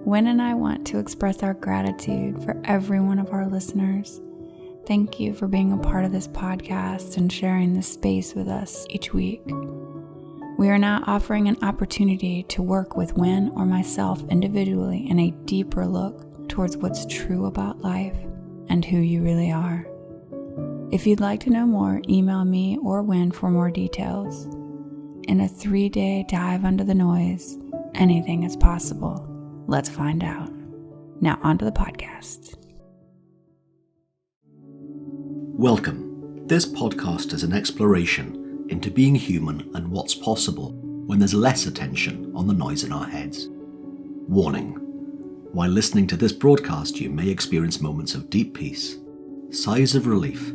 Wyn and I want to express our gratitude for every one of our listeners. Thank you for being a part of this podcast and sharing this space with us each week. We are now offering an opportunity to work with Wyn or myself individually in a deeper look towards what's true about life and who you really are. If you'd like to know more, email me or Wyn for more details. In a 3-day dive under the noise, anything is possible. Let's find out. Now onto the podcast. Welcome. This podcast is an exploration into being human and what's possible when there's less attention on the noise in our heads. Warning. While listening to this broadcast, you may experience moments of deep peace, sighs of relief,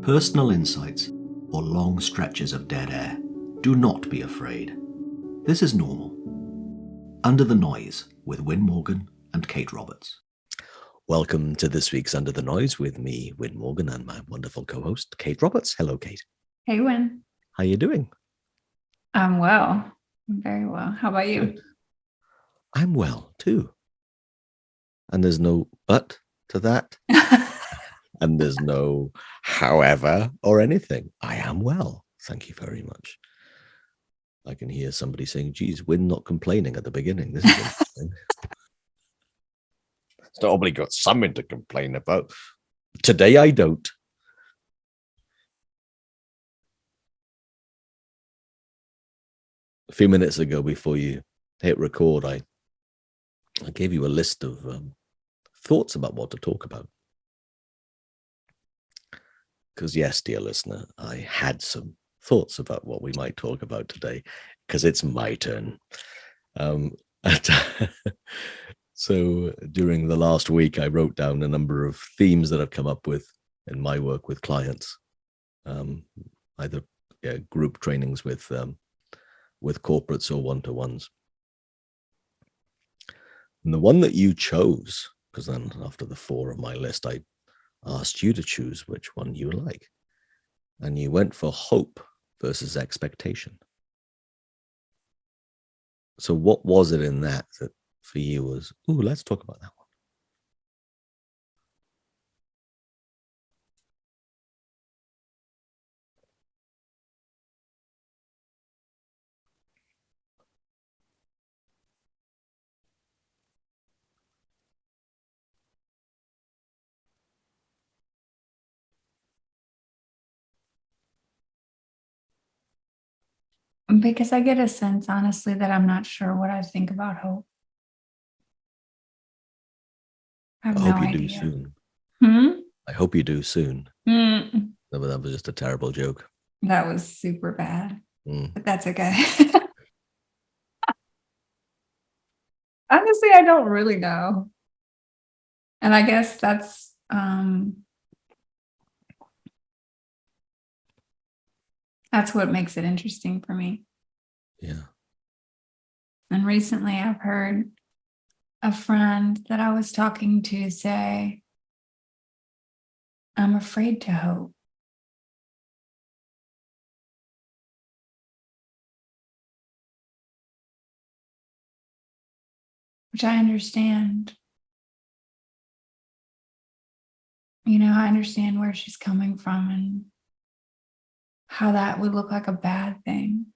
personal insights, or long stretches of dead air. Do not be afraid. This is normal. Under the Noise with Wyn Morgan and Kate Roberts. Welcome to this week's Under the Noise with me, Wyn Morgan, and my wonderful co-host, Kate Roberts. Hello, Kate. Hey, Wyn. How you doing? I'm well. I'm very well. How about you? Good. I'm well, too. And there's no but to that. And there's no however or anything. I am well. Thank you very much. I can hear somebody saying, geez, Wyn not complaining at the beginning. This is interesting. Normally got something to complain about. Today I don't. A few minutes ago, before you hit record, I gave you a list of thoughts about what to talk about. Because yes, dear listener, I had some thoughts about what we might talk about today, because it's my turn. So during the last week, I wrote down a number of themes that I've come up with in my work with clients, either group trainings with corporates or one-to-ones. And the one that you chose, because then after the 4 of my list, I asked you to choose which one you like. And you went for hope versus expectation. So what was it in that for you was, let's talk about that Because I get a sense, honestly, that I'm not sure what I think about hope. I have no idea. I hope you do soon. I hope you do soon. That was just a terrible joke. That was super bad. But that's okay. Honestly, I don't really know. And I guess that's what makes it interesting for me. Yeah. And recently I've heard a friend that I was talking to say, I'm afraid to hope. Which I understand. I understand where she's coming from and how that would look like a bad thing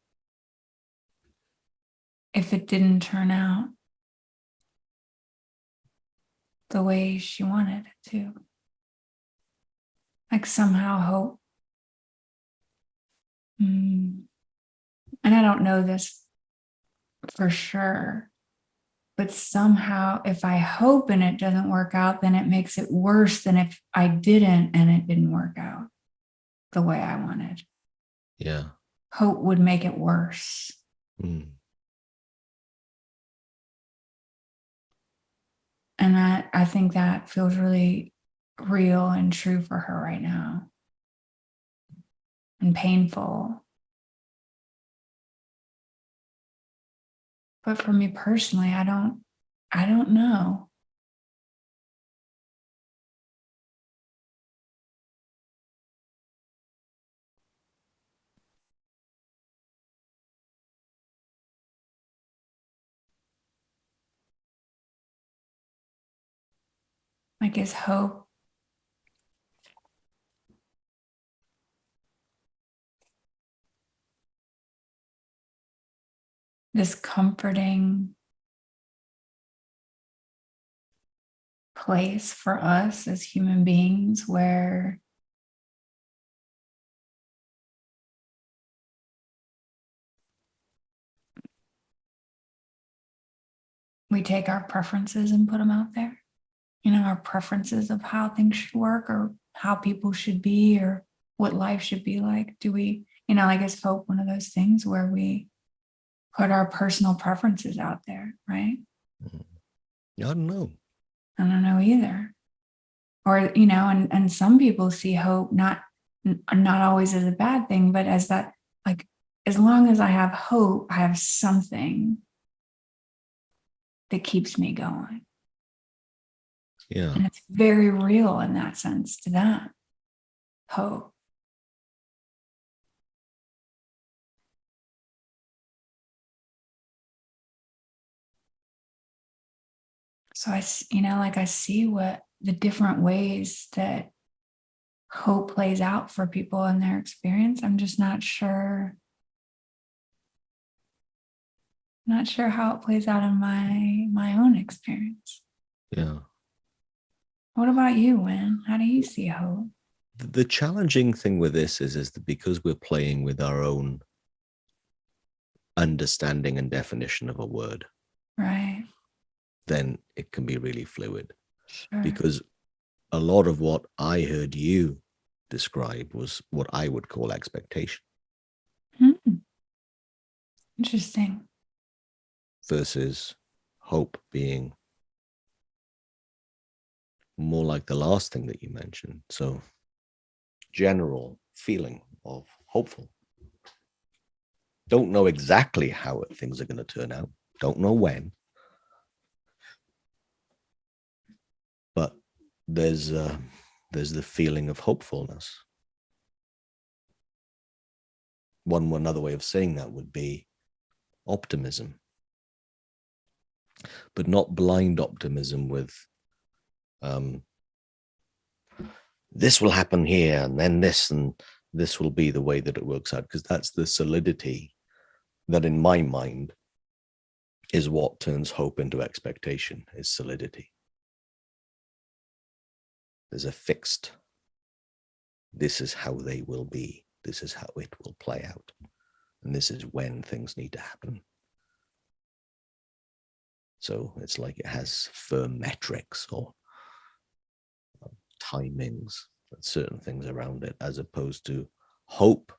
if it didn't turn out the way she wanted it to. Like somehow hope. And I don't know this for sure, but somehow if I hope and it doesn't work out, then it makes it worse than if I didn't and it didn't work out the way I wanted. Yeah. Hope would make it worse. And I think that feels really real and true for her right now. And painful. But for me personally, I don't know. Like, is hope this comforting place for us as human beings where we take our preferences and put them out there? You know, our preferences of how things should work or how people should be or what life should be like. Do we, like, is hope one of those things where we put our personal preferences out there, right? I don't know. I don't know either. Or, and some people see hope not always as a bad thing, but as that, like, as long as I have hope, I have something that keeps me going. Yeah. And it's very real in that sense to them. Hope. So I see what the different ways that hope plays out for people in their experience. I'm just not sure how it plays out in my own experience. Yeah. What about you, Wyn? How do you see hope? The challenging thing with this is that because we're playing with our own understanding and definition of a word, Right. then it can be really fluid. Sure. Because a lot of what I heard you describe was what I would call expectation. Interesting. Versus hope being more like the last thing that you mentioned. So general feeling of hopeful. Don't know exactly how things are going to turn out. Don't know when. But there's the feeling of hopefulness. Another way of saying that would be optimism. But not blind optimism with this will happen here and then this and this will be the way that it works out, because that's the solidity that in my mind is what turns hope into expectation, is solidity. There's a fixed, this is how they will be, this is how it will play out, and this is when things need to happen. So it's like it has firm metrics or timings and certain things around it, as opposed to hope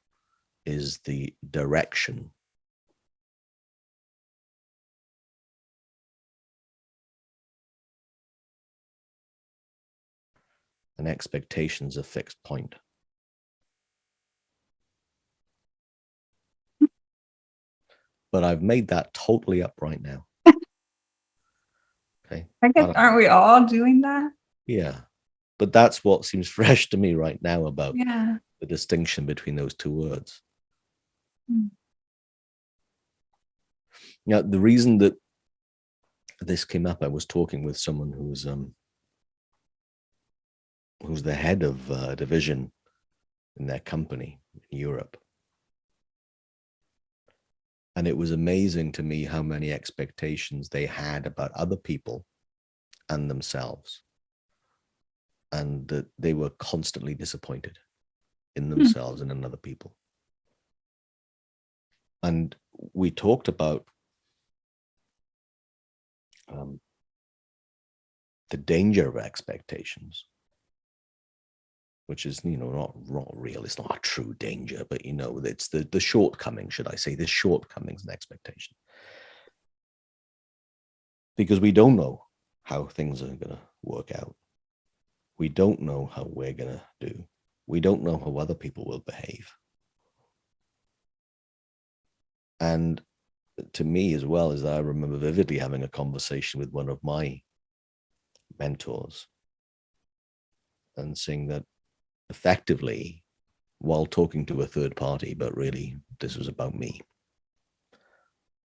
is the direction. And expectation's a fixed point. But I've made that totally up right now. Okay. I guess, aren't we all doing that? Yeah. But that's what seems fresh to me right now about the distinction between those two words. Now, the reason that this came up, I was talking with someone who's the head of a division in their company in Europe. And it was amazing to me how many expectations they had about other people and themselves. And that they were constantly disappointed in themselves and in other people. And we talked about the danger of expectations, which is, not real. It's not a true danger, but, it's the shortcoming, should I say, the shortcomings in expectation. Because we don't know how things are going to work out. We don't know how we're going to do. We don't know how other people will behave. And to me as well, as I remember vividly having a conversation with one of my mentors and saying that effectively, while talking to a third party, but really this was about me,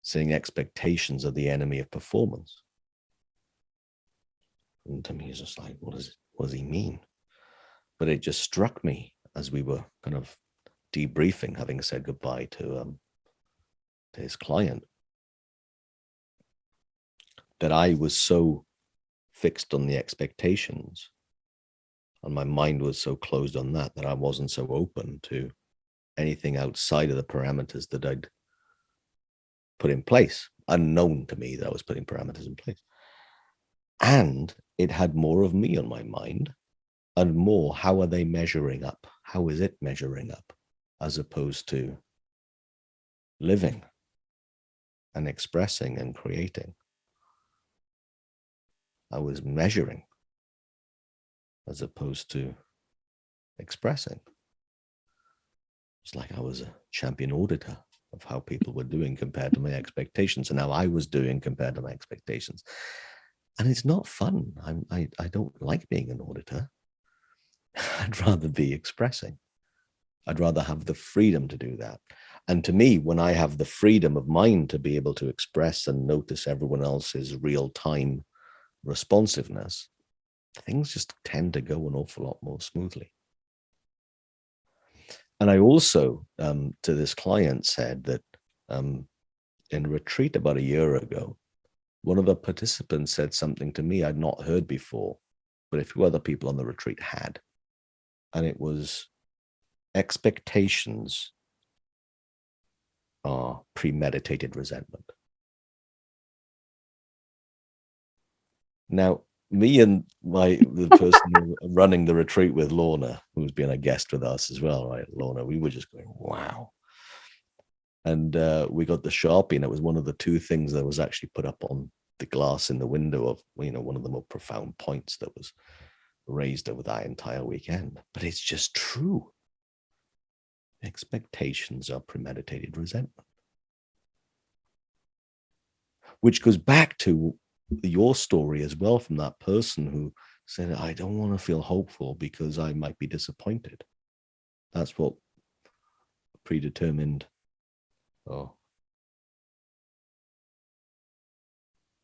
saying expectations are the enemy of performance. And to me, it's just like, what does he mean? But it just struck me as we were kind of debriefing, having said goodbye to his client, that I was so fixed on the expectations and my mind was so closed on that I wasn't so open to anything outside of the parameters that I'd put in place, unknown to me that I was putting parameters in place. And it had more of me on my mind and more, how are they measuring up? How is it measuring up? As opposed to living and expressing and creating. I was measuring as opposed to expressing. It's like I was a champion auditor of how people were doing compared to my expectations and how I was doing compared to my expectations. And it's not fun. I don't like being an auditor. I'd rather be expressing. I'd rather have the freedom to do that. And to me, when I have the freedom of mind to be able to express and notice everyone else's real-time responsiveness, things just tend to go an awful lot more smoothly. And I also, to this client, said that in a retreat about a year ago, one of the participants said something to me I'd not heard before, but a few other people on the retreat had. And it was, expectations are premeditated resentment. Now, me and the person running the retreat with, Lorna, who's been a guest with us as well, right? Lorna, we were just going, wow. And we got the Sharpie, and it was one of the two things that was actually put up on the glass in the window of, one of the more profound points that was raised over that entire weekend. But it's just true. Expectations are premeditated resentment. Which goes back to your story as well, from that person who said, I don't want to feel hopeful because I might be disappointed. That's what predetermined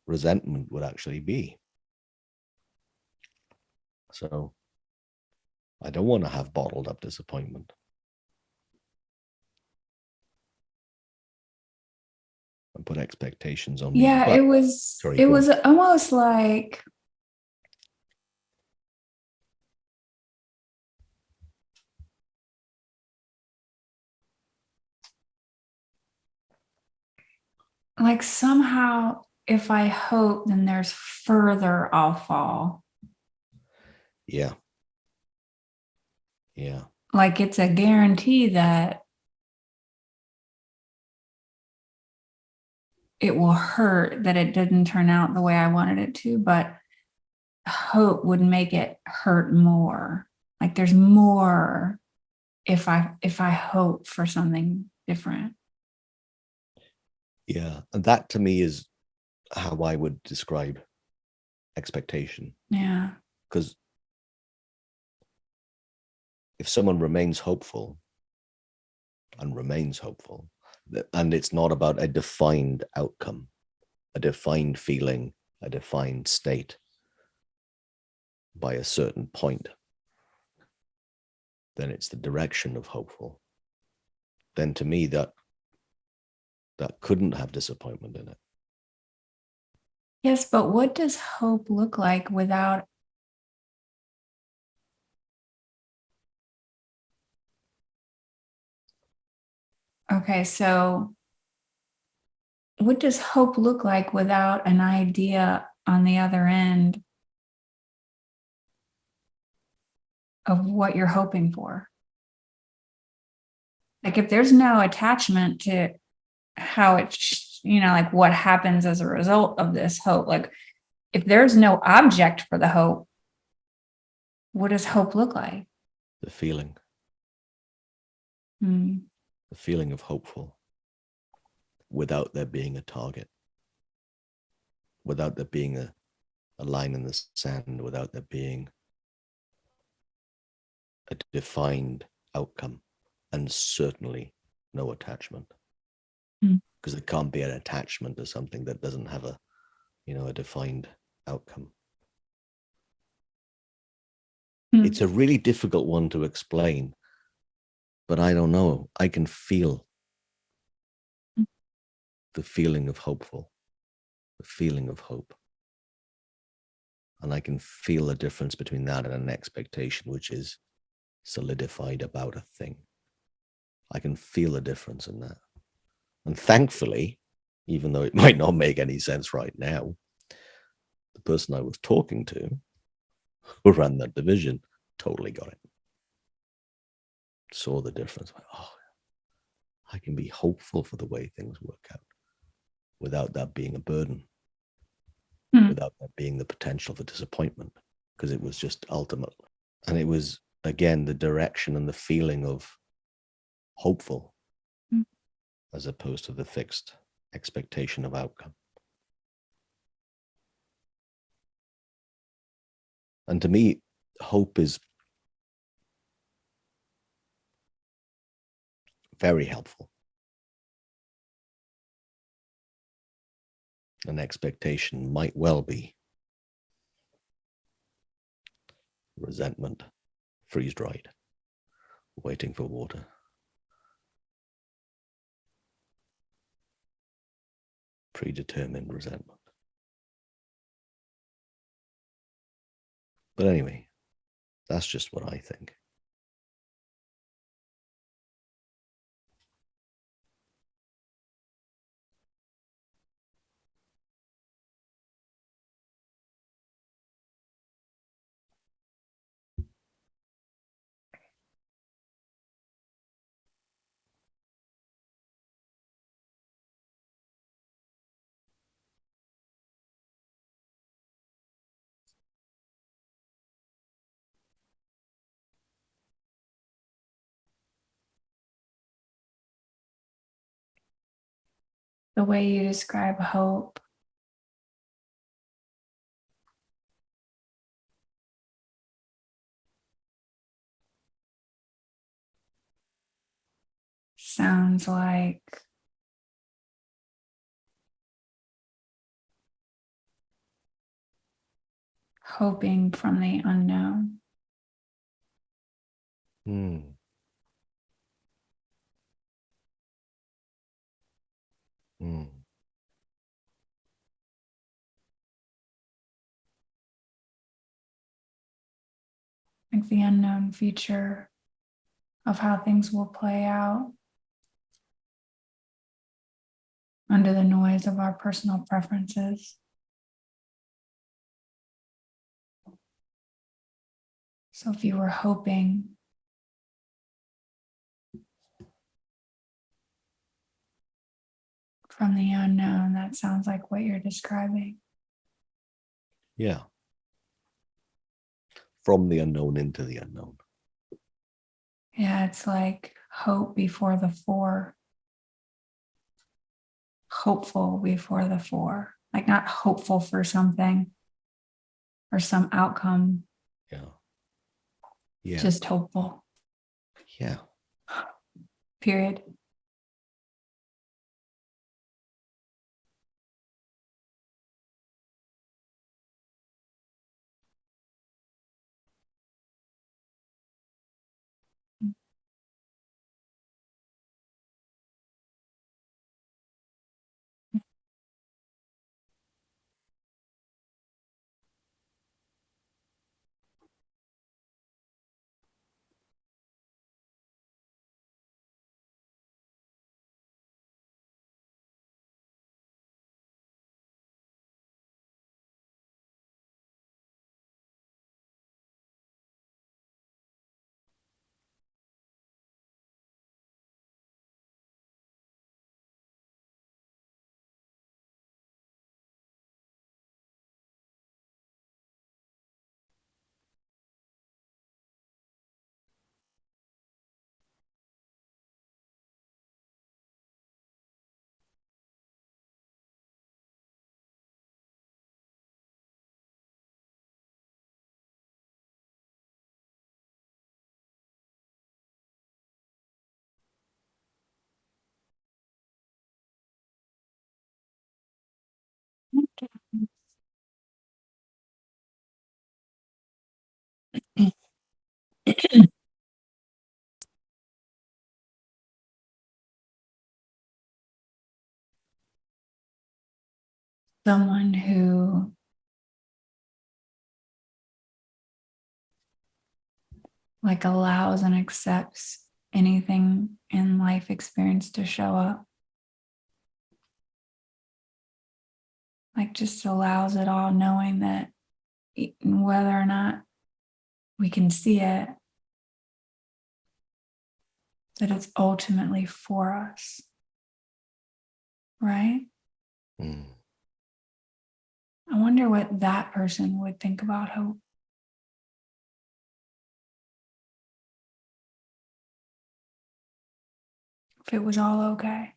resentment would actually be. So I don't want to have bottled up disappointment. And put expectations on me. Yeah, but, it was almost like somehow if I hope, then there's further I'll fall. Yeah. Like it's a guarantee that it will hurt, that it didn't turn out the way I wanted it to, but hope would make it hurt more. Like there's more if I hope for something different. Yeah. And that to me is how I would describe expectation. Yeah. Because if someone remains hopeful, and it's not about a defined outcome, a defined feeling, a defined state by a certain point, then it's the direction of hopeful. Then to me, that couldn't have disappointment in it. Yes, but what does hope look like without Okay, so what does hope look like without an idea on the other end of what you're hoping for? Like if there's no attachment to how it's, like what happens as a result of this hope, like if there's no object for the hope, what does hope look like? The feeling. The feeling of hopeful, without there being a target, without there being a line in the sand, without there being a defined outcome, and certainly no attachment. Because there can't be an attachment to something that doesn't have a defined outcome. It's a really difficult one to explain, but I don't know. I can feel the feeling of hopeful, the feeling of hope. And I can feel the difference between that and an expectation, which is solidified about a thing. I can feel the difference in that. And thankfully, even though it might not make any sense right now, the person I was talking to who ran that division totally got it. Saw the difference. Oh, I can be hopeful for the way things work out without that being a burden, without that being the potential for disappointment, because it was just ultimate. And it was, again, the direction and the feeling of hopeful as opposed to the fixed expectation of outcome. And to me, hope is very helpful. An expectation might well be resentment, freeze-dried, waiting for water. Predetermined resentment. But anyway, that's just what I think. The way you describe hope sounds like hoping from the unknown. Like the unknown future of how things will play out under the noise of our personal preferences. So if you were hoping from the unknown, that sounds like what you're describing. Yeah. From the unknown into the unknown. Yeah, it's like hope before the four. Hopeful before the four. Like not hopeful for something or some outcome. Yeah. Yeah. Just hopeful. Yeah. Period. someone who like allows and accepts anything in life experience to show up. Like just allows it all, knowing that whether or not we can see it, that it's ultimately for us. Right? Mm. I wonder what that person would think about hope. If it was all okay.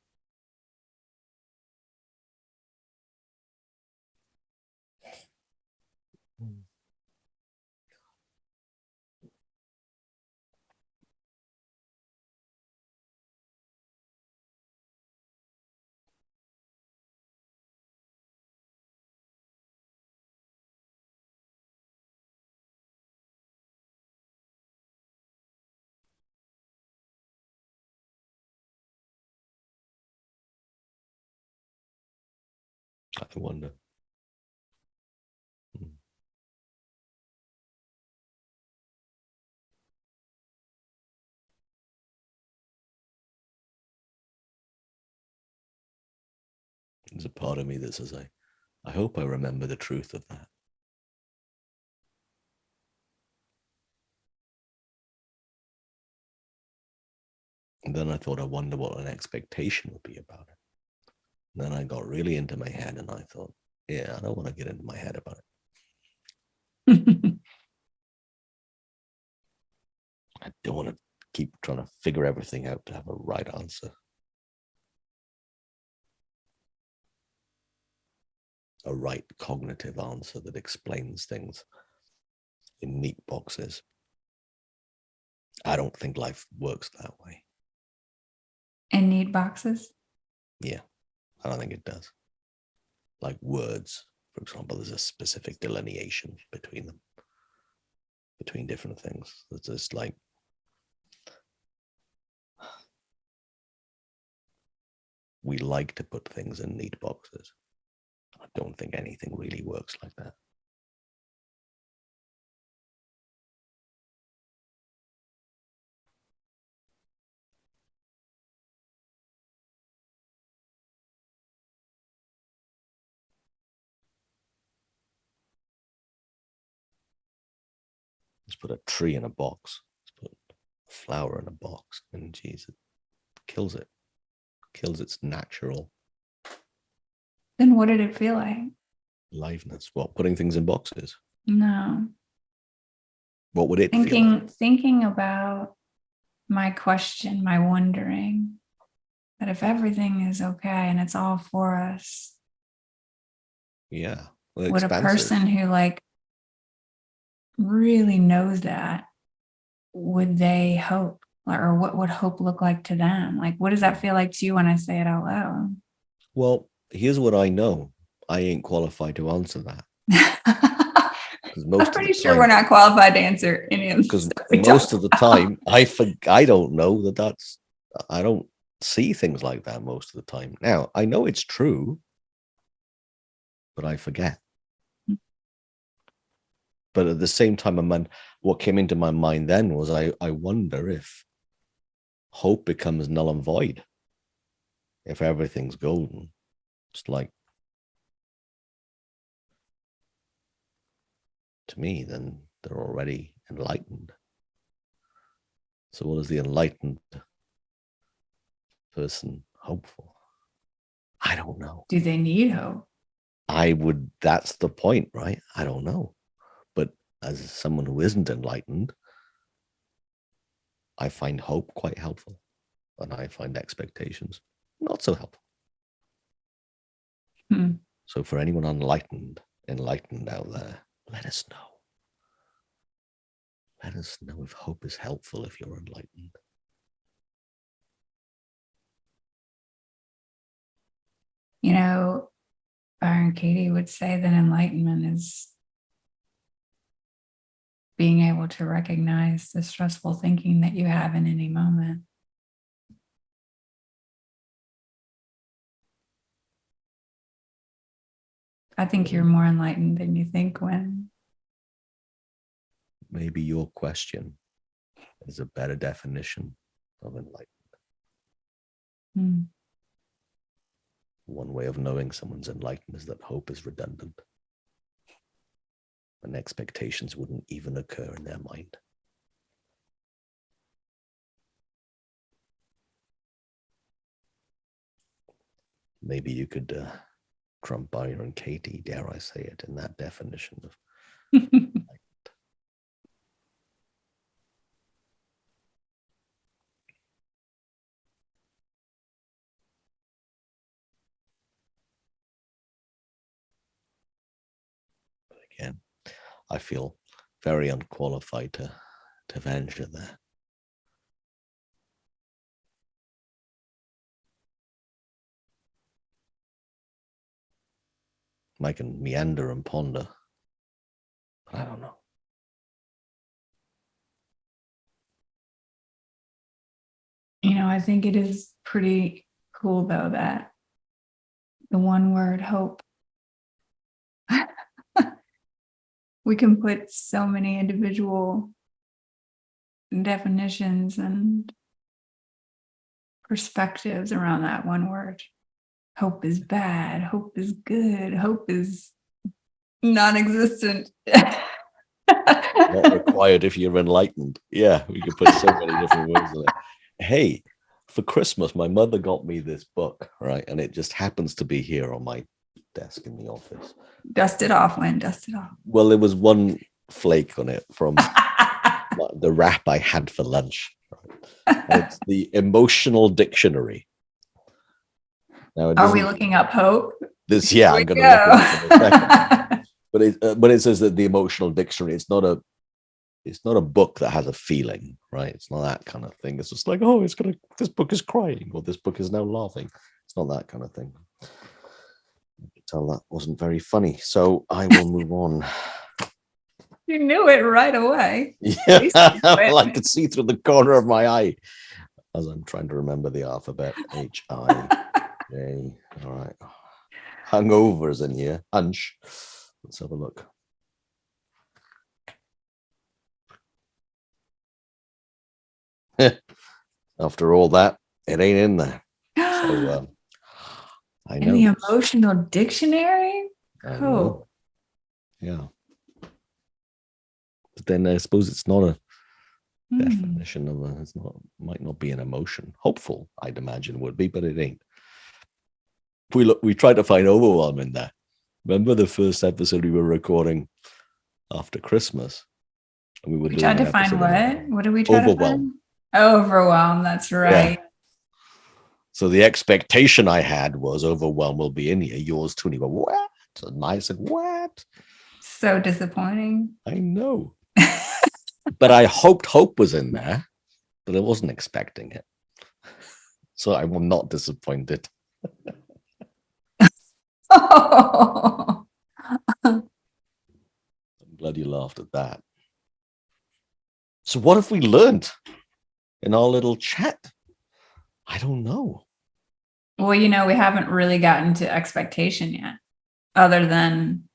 I wonder. Mm. There's a part of me that says, I hope I remember the truth of that. And then I thought, I wonder what an expectation would be about it. And then I got really into my head and I thought, yeah, I don't want to get into my head about it. I don't want to keep trying to figure everything out to have a right answer. A right cognitive answer that explains things in neat boxes. I don't think life works that way. In need boxes? Yeah, I don't think it does. Like words, for example, there's a specific delineation between them, between different things. It's just like, we like to put things in neat boxes. I don't think anything really works like that. Let's put a tree in a box. Let's put a flower in a box. And geez, it kills it. Kills its natural Then what did it feel like? aliveness. What, putting things in boxes? No. What would it feel like? Thinking about my question, my wondering, that if everything is okay and it's all for us, Yeah. Well, would a expansive. person who like really knows that, would they hope? Or what would hope look like to them? Like, what does that feel like to you when I say it out loud? Well, here's what I know. I ain't qualified to answer that. I'm pretty sure we're not qualified to answer any of this. Because most of the time, I don't know that's, I don't see things like that most of the time. Now, I know it's true, but I forget. But at the same time, what came into my mind then was I wonder if hope becomes null and void. If everything's golden, it's like, to me, then they're already enlightened. So what is the enlightened person hopeful? I don't know. Do they need hope? That's the point, right? I don't know. But as someone who isn't enlightened, I find hope quite helpful. And I find expectations not so helpful. So for anyone enlightened out there, let us know. Let us know if hope is helpful if you're enlightened. You know, Wyn Kate would say that enlightenment is being able to recognize the stressful thinking that you have in any moment. I think you're more enlightened than you think, Wyn. Maybe your question is a better definition of enlightenment. One way of knowing someone's enlightened is that hope is redundant, and expectations wouldn't even occur in their mind. Maybe you could trump Wyn Kate, dare I say it, in that definition of again, I feel very unqualified to venture there. I can meander and ponder, but I don't know. I think it is pretty cool, though, that the one word hope, we can put so many individual definitions and perspectives around that one word. Hope is bad. Hope is good. Hope is non-existent. Not required if you're enlightened. Yeah, we could put so many different words in it. Hey, for Christmas, my mother got me this book, right? And it just happens to be here on my desk in the office. Dust it off, Wyn. Dust it off. Well, there was one flake on it from the wrap I had for lunch. Right? It's the Emotional Dictionary. Now, are we looking up hope? I'm going to look it up in a second. But it says that the Emotional Dictionary, it's not a book that has a feeling, right? It's not that kind of thing. It's just like, oh, this book is crying, or this book is now laughing. It's not that kind of thing. I could tell that wasn't very funny, so I will move on. You knew it right away. Yeah, well, I could see through the corner of my eye as I'm trying to remember the alphabet. H-I-J. All right. Hungovers in here. Hunch. Let's have a look. After all that, it ain't in there. So I know. In the Emotional Dictionary? Oh, yeah. But then I suppose it's not a definition of might not be an emotion. Hopeful, I'd imagine would be, but it ain't. We tried to find overwhelm in there. Remember the first episode we were recording after Christmas? And we tried to find what? What did we try to find? Overwhelm, that's right. Yeah. So the expectation I had was overwhelm will be in here. Yours too. And you go, what? And I said, what? So disappointing. I know. But I hoped hope was in there, but I wasn't expecting it. So I'm not disappointed. Oh. I'm glad you laughed at that. So what have we learned in our little chat? I don't know. Well, we haven't really gotten to expectation yet, other than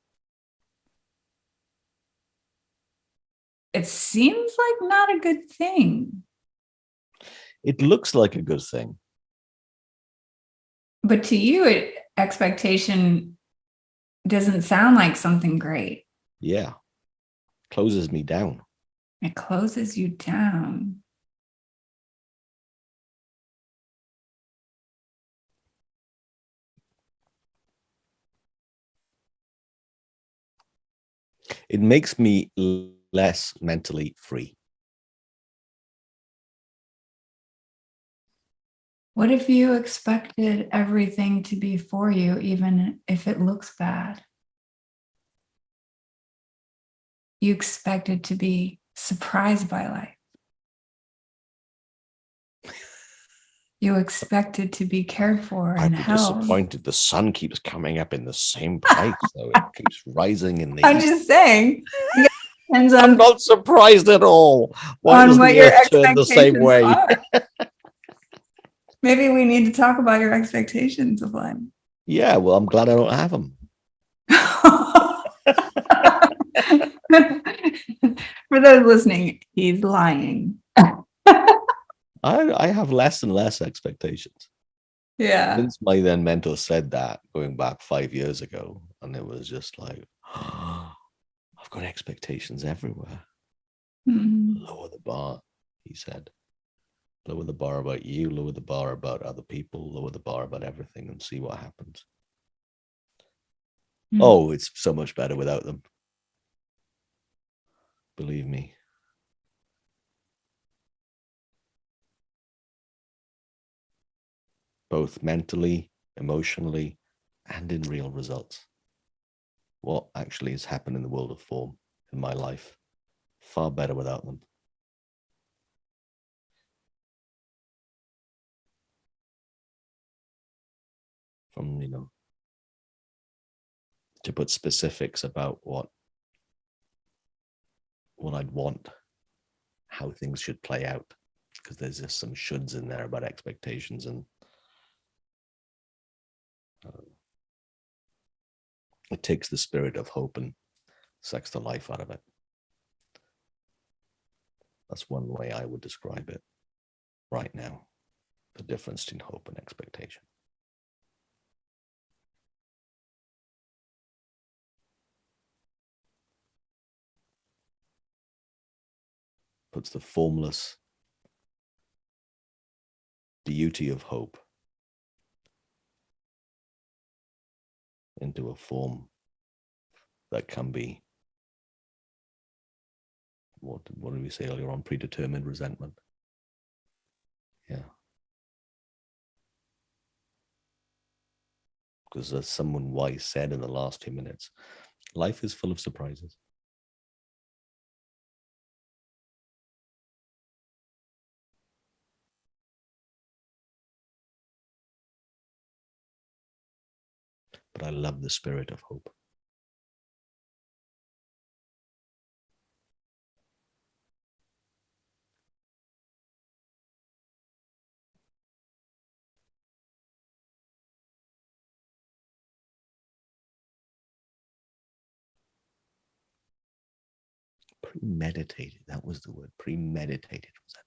it seems like not a good thing. It looks like a good thing. But to you, expectation doesn't sound like something great. Yeah. Closes me down. It closes you down. It makes me less mentally free. What if you expected everything to be for you, even if it looks bad? You expected to be surprised by life. You expected to be cared for and held. I'm disappointed. The sun keeps coming up in the same place, so it keeps rising in the I'm just saying. I'm not surprised at all. Why does the earth turn the same way? Maybe we need to talk about your expectations of life. Yeah, well, I'm glad I don't have them. For those listening, he's lying. I have less and less expectations. Yeah. Since my then mentor said that going back 5 years ago, and it was just like, oh, I've got expectations everywhere. Mm. Lower the bar, he said. Lower the bar about you, lower the bar about other people, lower the bar about everything, and see what happens. Mm. Oh, it's so much better without them. Believe me. Both mentally, emotionally, and in real results. What actually has happened in the world of form in my life, far better without them. From, to put specifics about what I'd want, how things should play out, because there's just some shoulds in there about expectations, and it takes the spirit of hope and sucks the life out of it. That's one way I would describe it right now, the difference between hope and expectation. Puts the formless beauty of hope into a form that can be, what did we say earlier on, predetermined resentment. Yeah. Because as someone wise said in the last 2 minutes, life is full of surprises. But I love the spirit of hope. Premeditated, that was the word, premeditated resentment.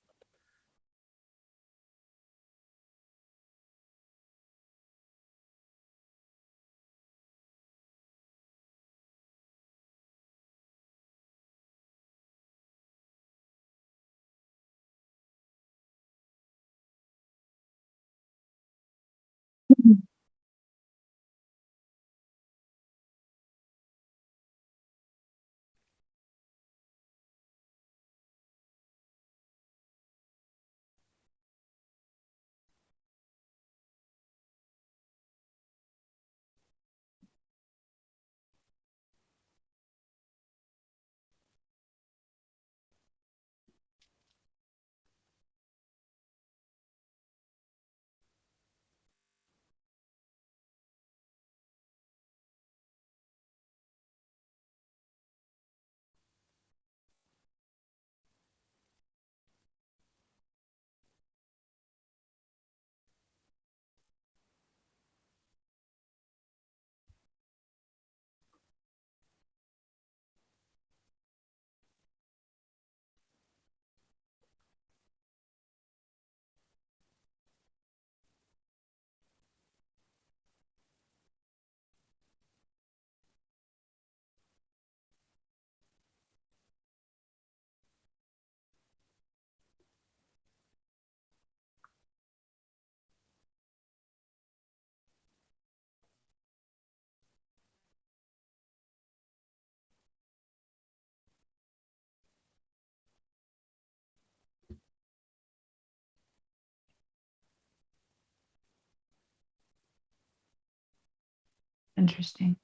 Interesting.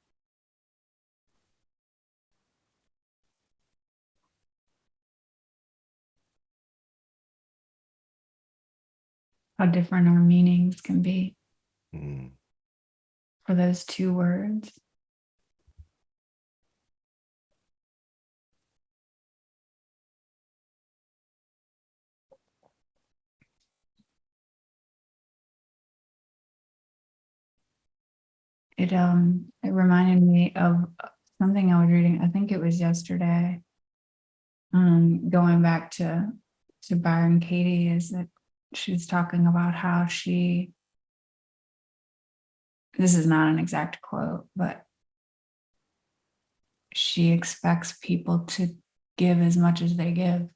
How different our meanings can be for those two words. It It reminded me of something I was reading. I think it was yesterday. Going back to Byron Katie, is that she was talking about how this is not an exact quote, but she expects people to give as much as they give.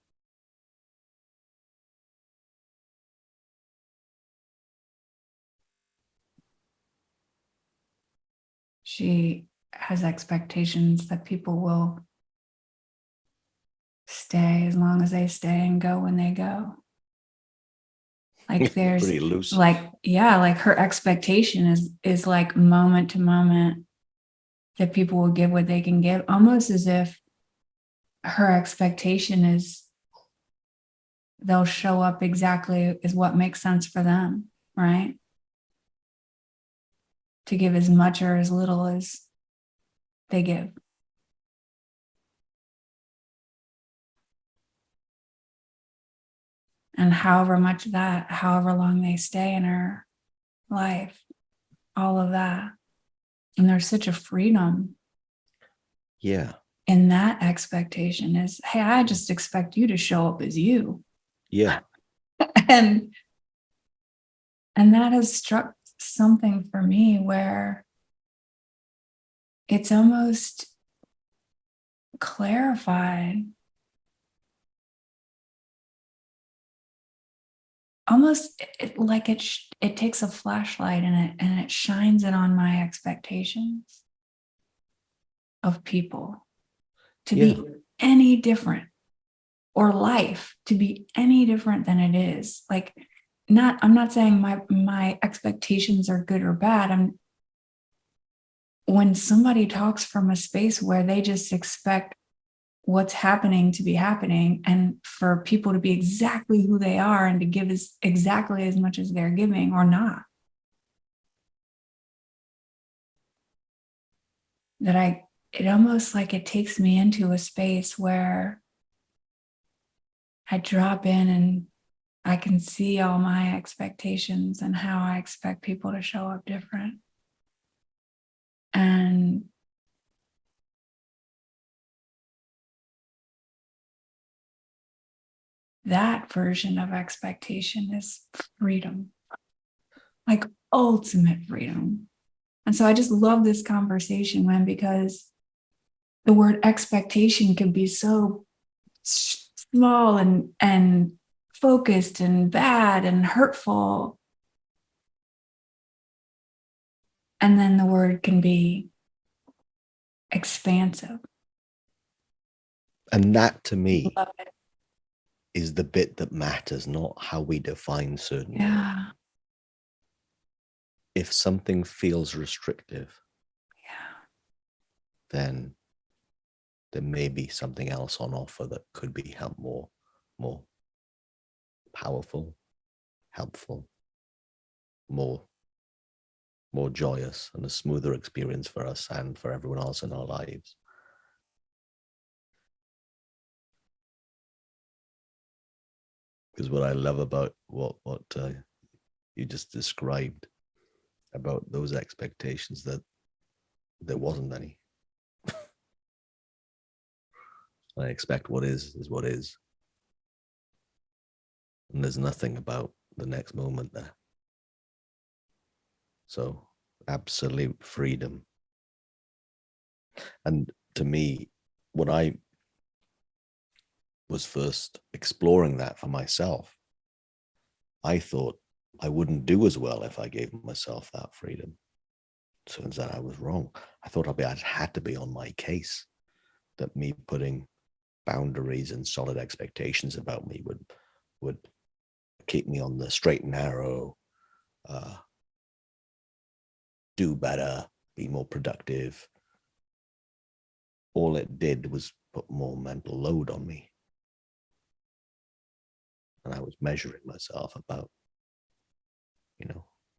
She has expectations that people will stay as long as they stay and go when they go. Like there's Pretty loose. like her expectation is like moment to moment that people will give what they can give, almost as if her expectation is they'll show up exactly as what makes sense for them, right? To give as much or as little as they give. And however long they stay in her life, all of that. And there's such a freedom. Yeah. In that expectation is, hey, I just expect you to show up as you. Yeah. and that has struck something for me where it's almost clarified, almost like it takes a flashlight and it shines it on my expectations of people to be any different, or life to be any different than it is. Like, I'm not saying my expectations are good or bad. When somebody talks from a space where they just expect what's happening to be happening, and for people to be exactly who they are and to give exactly as much as they're giving or not, it almost like it takes me into a space where I drop in and I can see all my expectations and how I expect people to show up different. And that version of expectation is freedom, like ultimate freedom. And so I just love this conversation, man, because the word expectation can be so small and focused and bad and hurtful. And then the word can be expansive. And that to me is the bit that matters, not how we define certain words. If something feels restrictive, then there may be something else on offer that could be more powerful, helpful, more joyous, and a smoother experience for us and for everyone else in our lives. Because what I love about what you just described about those expectations, that there wasn't any. I expect what is what is. And there's nothing about the next moment there. So absolute freedom. And to me, when I was first exploring that for myself, I thought I wouldn't do as well if I gave myself that freedom. Turns out I was wrong. I thought I had to be on my case, that me putting boundaries and solid expectations about me would keep me on the straight and narrow, do better, be more productive. All it did was put more mental load on me. And I was measuring myself about,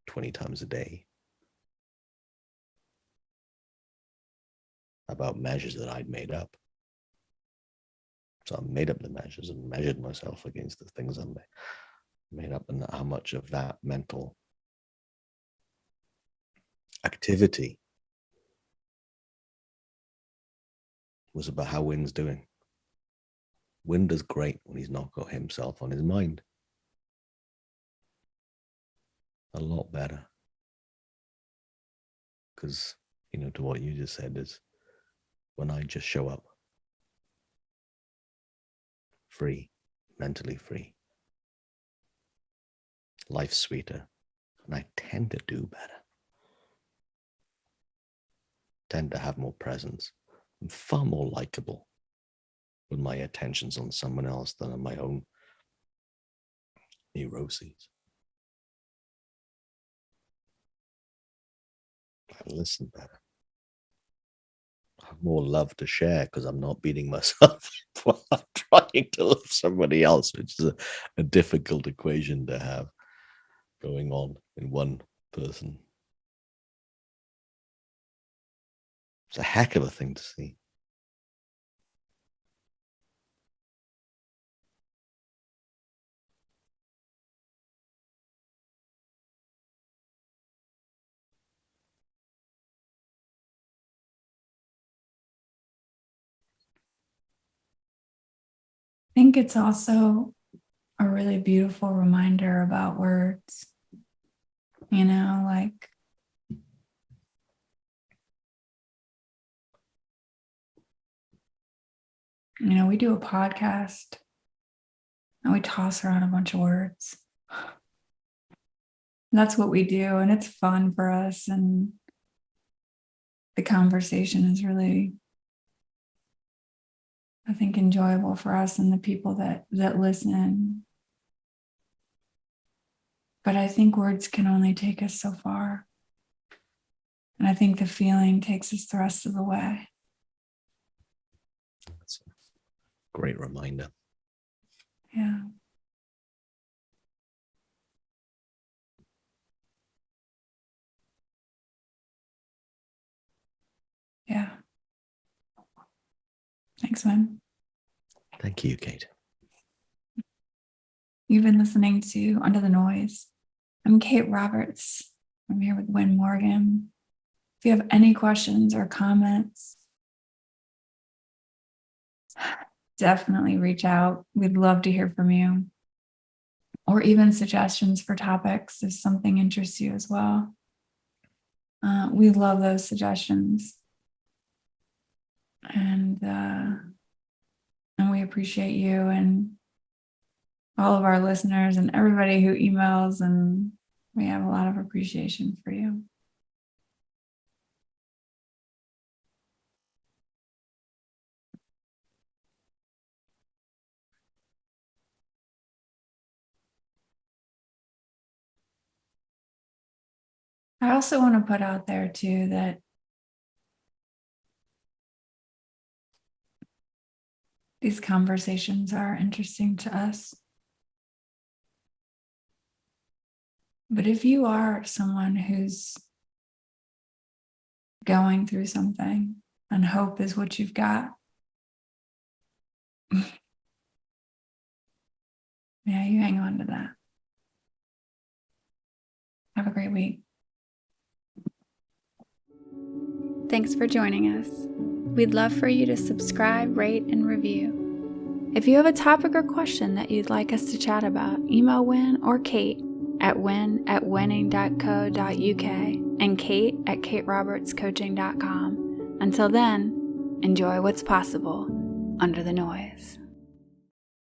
20 times a day, about measures that I'd made up. So I made up the measures and measured myself against the things I made up, and how much of that mental activity was about how Wyn's doing. Wyn does great when he's not got himself on his mind. A lot better. Because, to what you just said is when I just show up free, mentally free, life's sweeter, and I tend to do better. Tend to have more presence. I'm far more likable when my attention's on someone else than on my own neuroses. I listen better. I have more love to share because I'm not beating myself while I'm trying to love somebody else, which is a difficult equation to have going on in one person. It's a heck of a thing to see. I think it's also a really beautiful reminder about words. We do a podcast and we toss around a bunch of words. That's what we do, and it's fun for us, and the conversation is really, I think, enjoyable for us and the people that listen. But I think words can only take us so far. And I think the feeling takes us the rest of the way. That's a great reminder. Yeah. Yeah. Thanks, Wyn. Thank you, Kate. You've been listening to Under the Noise. I'm Kate Roberts. I'm here with Wyn Morgan. If you have any questions or comments, definitely reach out. We'd love to hear from you. Or even suggestions for topics if something interests you as well. We love those suggestions. And we appreciate you and all of our listeners and everybody who emails, and we have a lot of appreciation for you. I also want to put out there too that these conversations are interesting to us. But if you are someone who's going through something and hope is what you've got, yeah, you hang on to that. Have a great week. Thanks for joining us. We'd love for you to subscribe, rate, and review. If you have a topic or question that you'd like us to chat about, email Wyn or Kate at wyn@winning.co.uk and Kate at katerobertscoaching.com. Until then, enjoy what's possible under the noise.